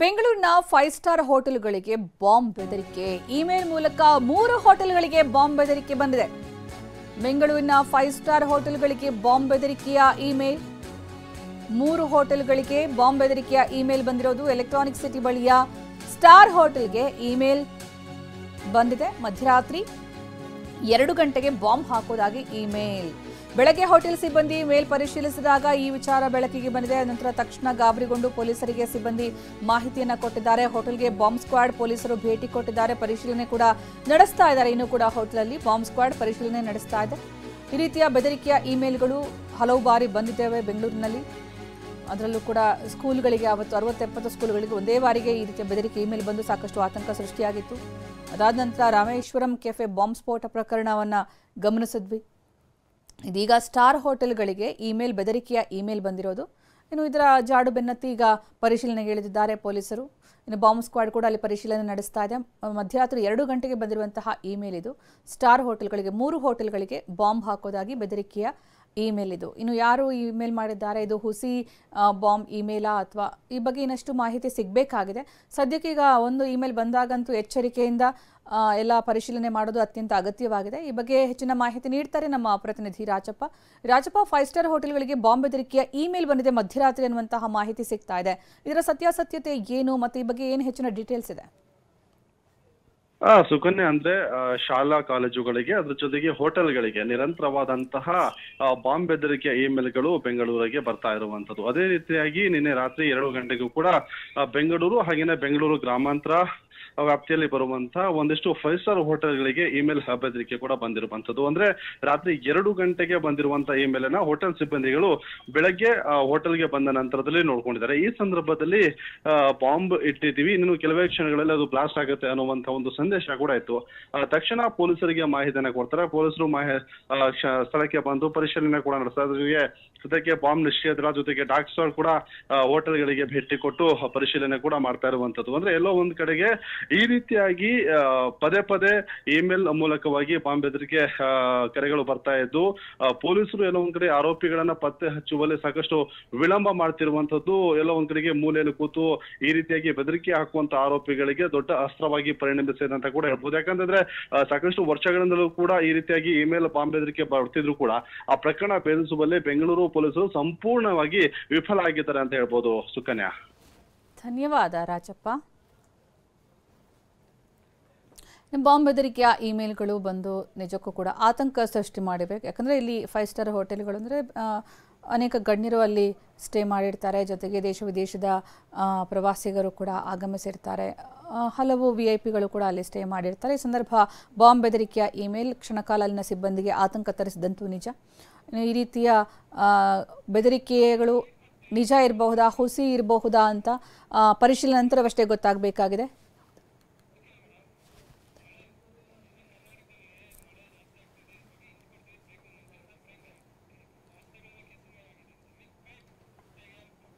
ಬೆಂಗಳೂರಿನ 5 ಸ್ಟಾರ್ ಹೋಟೆಲ್ಗಳಿಗೆ ಬಾಂಬ್ ಬೆದರಿಕೆ. ಇಮೇಲ್ ಮೂಲಕ 3 ಹೋಟೆಲ್ಗಳಿಗೆ ಬಾಂಬ್ ಬೆದರಿಕೆ ಬಂದಿದೆ. ಬೆಂಗಳೂರಿನ 5 ಸ್ಟಾರ್ ಹೋಟೆಲ್ಗಳಿಗೆ ಬಾಂಬ್ ಬೆದರಿಕೆಯ ಇಮೇಲ್. 3 ಹೋಟೆಲ್ಗಳಿಗೆ ಬಾಂಬ್ ಬೆದರಿಕೆಯ ಇಮೇಲ್ ಬಂದಿರೋದು. ಎಲೆಕ್ಟ್ರಾನಿಕ್ ಸಿಟಿ ಬಳಿಯ ಸ್ಟಾರ್ ಹೋಟೆಲ್ಗೆ ಇಮೇಲ್ ಬಂದಿದೆ. ಮಧ್ಯರಾತ್ರಿ 2 ಗಂಟೆಗೆ ಬಾಂಬ್ ಹಾಕೋದಾಗಿ ಇಮೇಲ್. ಬೆಳಗ್ಗೆ ಹೋಟೆಲ್ ಸಿಬ್ಬಂದಿ ಮೇಲ್ ಪರಿಶೀಲಿಸಿದಾಗ ಈ ವಿಚಾರ ಬೆಳಕಿಗೆ ಬಂದಿದೆ. ನಂತರ ತಕ್ಷಣ ಗಾಬರಿಗೊಂಡು ಪೊಲೀಸರಿಗೆ ಸಿಬ್ಬಂದಿ ಮಾಹಿತಿಯನ್ನು ಕೊಟ್ಟಿದ್ದಾರೆ. ಹೋಟೆಲ್ಗೆ ಬಾಂಬ್ ಸ್ಕ್ವಾಡ್ ಪೊಲೀಸರು ಭೇಟಿ ಕೊಟ್ಟಿದ್ದಾರೆ. ಪರಿಶೀಲನೆ ಕೂಡ ನಡೆಸ್ತಾ ಇದ್ದಾರೆ. ಇನ್ನೂ ಕೂಡ ಹೋಟೆಲಲ್ಲಿ ಬಾಂಬ್ ಸ್ಕ್ವಾಡ್ ಪರಿಶೀಲನೆ ನಡೆಸ್ತಾ ಇದೆ. ಈ ರೀತಿಯ ಬೆದರಿಕೆಯ ಇಮೇಲ್ಗಳು ಹಲವು ಬಾರಿ ಬಂದಿದ್ದೇವೆ ಬೆಂಗಳೂರಿನಲ್ಲಿ. ಅದರಲ್ಲೂ ಕೂಡ ಸ್ಕೂಲ್ಗಳಿಗೆ ಅವತ್ತು 60-70 ಸ್ಕೂಲ್ಗಳಿಗೆ ಒಂದೇ ಬಾರಿಗೆ ಈ ರೀತಿಯ ಬೆದರಿಕೆ ಇಮೇಲ್ ಬಂದು ಸಾಕಷ್ಟು ಆತಂಕ ಸೃಷ್ಟಿಯಾಗಿತ್ತು. ಅದಾದ ನಂತರ ರಾಮೇಶ್ವರಂ ಕೆಫೆ ಬಾಂಬ್ ಸ್ಫೋಟ ಪ್ರಕರಣವನ್ನು ಗಮನಿಸಿದ್ವಿ. ಇದೀಗ ಸ್ಟಾರ್ ಹೋಟೆಲ್ಗಳಿಗೆ ಇಮೇಲ್ ಬೆದರಿಕೆಯ ಇಮೇಲ್ ಬಂದಿರೋದು. ಇನ್ನು ಇದರ ಜಾಡು ಬೆನ್ನತ್ತಿ ಈಗ ಪರಿಶೀಲನೆಗೆ ಇಳಿದಿದ್ದಾರೆ ಪೊಲೀಸರು. ಇನ್ನು ಬಾಂಬ್ ಸ್ಕ್ವಾಡ್ ಕೂಡ ಅಲ್ಲಿ ಪರಿಶೀಲನೆ ನಡೆಸ್ತಾ ಇದೆ. ಮಧ್ಯರಾತ್ರಿ 2 ಗಂಟೆಗೆ ಬಂದಿರುವಂತಹ ಇಮೇಲ್ ಇದು. ಸ್ಟಾರ್ ಹೋಟೆಲ್ಗಳಿಗೆ 3 ಹೋಟೆಲ್ಗಳಿಗೆ ಬಾಂಬ್ ಹಾಕೋದಾಗಿ ಬೆದರಿಕೆಯ ಇಮೇಲ್ ಇದು. ಇನ್ನು ಯಾರು ಇಮೇಲ್ ಮಾಡಿದ್ದಾರೆ, ಇದು ಹುಸಿ ಬಾಂಬ್ ಇಮೇಲಾ ಅಥವಾ ಈ ಬಗ್ಗೆ ಇನ್ನಷ್ಟು ಮಾಹಿತಿ ಸಿಗಬೇಕಾಗಿದೆ. ಸದ್ಯಕ್ಕೆ ಈಗ ಒಂದು ಇಮೇಲ್ ಬಂದಾಗಂತೂ ಎಚ್ಚರಿಕೆಯಿಂದ ಎಲ್ಲ ಪರಿಶೀಲನೆ ಮಾಡೋದು ಅತ್ಯಂತ ಅಗತ್ಯವಾಗಿದೆ. ಈ ಬಗ್ಗೆ ಹೆಚ್ಚಿನ ಮಾಹಿತಿ ನೀಡ್ತಾರೆ ನಮ್ಮ ಪ್ರತಿನಿಧಿ ರಾಜಪ್ಪ. 5 ಸ್ಟಾರ್ ಹೋಟೆಲ್ಗಳಿಗೆ ಬಾಂಬ್ ಬೆದರಿಕೆಯ ಇಮೇಲ್ ಬಂದಿದೆ ಮಧ್ಯರಾತ್ರಿ ಅನ್ನುವಂತಹ ಮಾಹಿತಿ ಸಿಗ್ತಾ ಇದೆ. ಇದರ ಸತ್ಯಾಸತ್ಯತೆ ಏನು ಮತ್ತು ಈ ಬಗ್ಗೆ ಏನು ಹೆಚ್ಚಿನ ಡೀಟೇಲ್ಸ್ ಇದೆ? ಸುಕನ್ಯಾ, ಅಂದ್ರೆ ಶಾಲಾ ಕಾಲೇಜುಗಳಿಗೆ ಅದ್ರ ಜೊತೆಗೆ ಹೋಟೆಲ್ಗಳಿಗೆ ನಿರಂತರವಾದಂತಹ ಬಾಂಬ್ ಬೆದರಿಕೆಯ ಇಮೇಲ್ಗಳು ಬೆಂಗಳೂರಿಗೆ ಬರ್ತಾ ಇರುವಂತದ್ದು. ಅದೇ ರೀತಿಯಾಗಿ ನಿನ್ನೆ ರಾತ್ರಿ 2 ಗಂಟೆಗೂ ಕೂಡ ಬೆಂಗಳೂರು ಹಾಗೇನೆ ಬೆಂಗಳೂರು ಗ್ರಾಮಾಂತರ ವ್ಯಾಪ್ತಿಯಲ್ಲಿ ಬರುವಂತಹ ಒಂದಿಷ್ಟು 5 ಸ್ಟಾರ್ ಹೋಟೆಲ್ಗಳಿಗೆ ಇಮೇಲ್ ಬೆದರಿಕೆ ಕೂಡ ಬಂದಿರುವಂತದ್ದು. ಅಂದ್ರೆ ರಾತ್ರಿ 2 ಗಂಟೆಗೆ ಬಂದಿರುವಂತಹ ಇಮೇಲ್ ಅನ್ನ ಹೋಟೆಲ್ ಸಿಬ್ಬಂದಿಗಳು ಬೆಳಗ್ಗೆ ಹೋಟೆಲ್ಗೆ ಬಂದ ನಂತರದಲ್ಲಿ ನೋಡ್ಕೊಂಡಿದ್ದಾರೆ. ಈ ಸಂದರ್ಭದಲ್ಲಿ ಬಾಂಬ್ ಇಟ್ಟಿದ್ದೀವಿ, ಇನ್ನು ಕೆಲವೇ ಕ್ಷಣಗಳಲ್ಲಿ ಅದು ಬ್ಲಾಸ್ಟ್ ಆಗುತ್ತೆ ಅನ್ನುವಂತ ಒಂದು ಸಂದೇಶ ಕೂಡ ಇತ್ತು. ತಕ್ಷಣ ಪೊಲೀಸರಿಗೆ ಮಾಹಿತಿಯನ್ನ ಕೊಡ್ತಾರೆ. ಪೊಲೀಸರು ಸ್ಥಳಕ್ಕೆ ಬಂದು ಪರಿಶೀಲನೆ ಕೂಡ ನಡೆಸ್ತಾರೆ. ಜೊತೆಗೆ ಬಾಂಬ್ ನಿಷ್ಕ್ರಿಯ ಜೊತೆಗೆ ಡಾಗ್ ಸ್ಕ್ವಾಡ್ ಕೂಡ ಹೋಟೆಲ್ಗಳಿಗೆ ಭೇಟಿ ಕೊಟ್ಟು ಪರಿಶೀಲನೆ ಕೂಡ ಮಾಡ್ತಾ ಇರುವಂತದ್ದು. ಅಂದ್ರೆ ಎಲ್ಲೋ ಒಂದ್ ಕಡೆಗೆ ಈ ರೀತಿಯಾಗಿ ಪದೇ ಪದೇ ಇಮೇಲ್ ಮೂಲಕವಾಗಿ ಬಾಂಬ್ ಬೆದರಿಕೆ ಕರೆಗಳು ಬರ್ತಾ ಇದ್ದು ಪೊಲೀಸರು ಎಲ್ಲೋ ಒಂದ್ ಕಡೆ ಆರೋಪಿಗಳನ್ನ ಪತ್ತೆ ಹಚ್ಚುವಲ್ಲಿ ಸಾಕಷ್ಟು ವಿಳಂಬ ಮಾಡ್ತಿರುವಂತದ್ದು. ಎಲ್ಲೋ ಒಂದ್ ಕಡೆಗೆ ಮೂಲೆಯಲ್ಲಿ ಕೂತು ಈ ರೀತಿಯಾಗಿ ಬೆದರಿಕೆ ಹಾಕುವಂತ ಆರೋಪಿಗಳಿಗೆ ದೊಡ್ಡ ಅಸ್ತ್ರವಾಗಿ ಪರಿಣಮಿಸಿದೆ ಅಂತ ಕೂಡ ಹೇಳ್ಬೋದು. ಯಾಕಂತಂದ್ರೆ ಸಾಕಷ್ಟು ವರ್ಷಗಳಿಂದಲೂ ಕೂಡ ಈ ರೀತಿಯಾಗಿ ಇಮೇಲ್ ಬಾಂಬ್ ಬೆದರಿಕೆ ಬರ್ತಿದ್ರು ಕೂಡ ಆ ಪ್ರಕರಣ ಭೇದಿಸುವಲ್ಲಿ ಬೆಂಗಳೂರು ಪೊಲೀಸರು ಸಂಪೂರ್ಣವಾಗಿ ವಿಫಲ ಆಗಿದ್ದಾರೆ ಅಂತ ಹೇಳ್ಬೋದು. ಸುಕನ್ಯಾ, ಧನ್ಯವಾದ ರಾಜಪ್ಪ. ಬಾಂಬ್ ಬೆದರಿಕೆಯ ಇಮೇಲ್ಗಳು ಬಂದು ನಿಜಕ್ಕೂ ಕೂಡ ಆತಂಕ ಸೃಷ್ಟಿ ಮಾಡಿಬೇಕು. ಯಾಕಂದರೆ ಇಲ್ಲಿ 5 ಸ್ಟಾರ್ ಹೋಟೆಲ್ಗಳು ಅಂದರೆ ಅನೇಕ ಗಣ್ಯರು ಅಲ್ಲಿ ಸ್ಟೇ ಮಾಡಿರ್ತಾರೆ. ಜೊತೆಗೆ ದೇಶ ವಿದೇಶದ ಪ್ರವಾಸಿಗರು ಕೂಡ ಆಗಮಿಸಿರ್ತಾರೆ. ಹಲವು VIP ಗಳು ಕೂಡ ಅಲ್ಲಿ ಸ್ಟೇ ಮಾಡಿರ್ತಾರೆ. ಈ ಸಂದರ್ಭ ಬಾಂಬ್ ಬೆದರಿಕೆಯ ಇಮೇಲ್ ಕ್ಷಣಕಾಲಲ್ಲಿನ ಸಿಬ್ಬಂದಿಗೆ ಆತಂಕ ತರಿಸಿದಂತೂ ನಿಜ. ಈ ರೀತಿಯ ಬೆದರಿಕೆಗಳು ನಿಜ ಇರಬಹುದಾ, ಹುಸಿ ಇರಬಹುದಾ ಅಂತ ಪರಿಶೀಲನೆ ನಂತರವಷ್ಟೇ ಗೊತ್ತಾಗಬೇಕಾಗಿದೆ.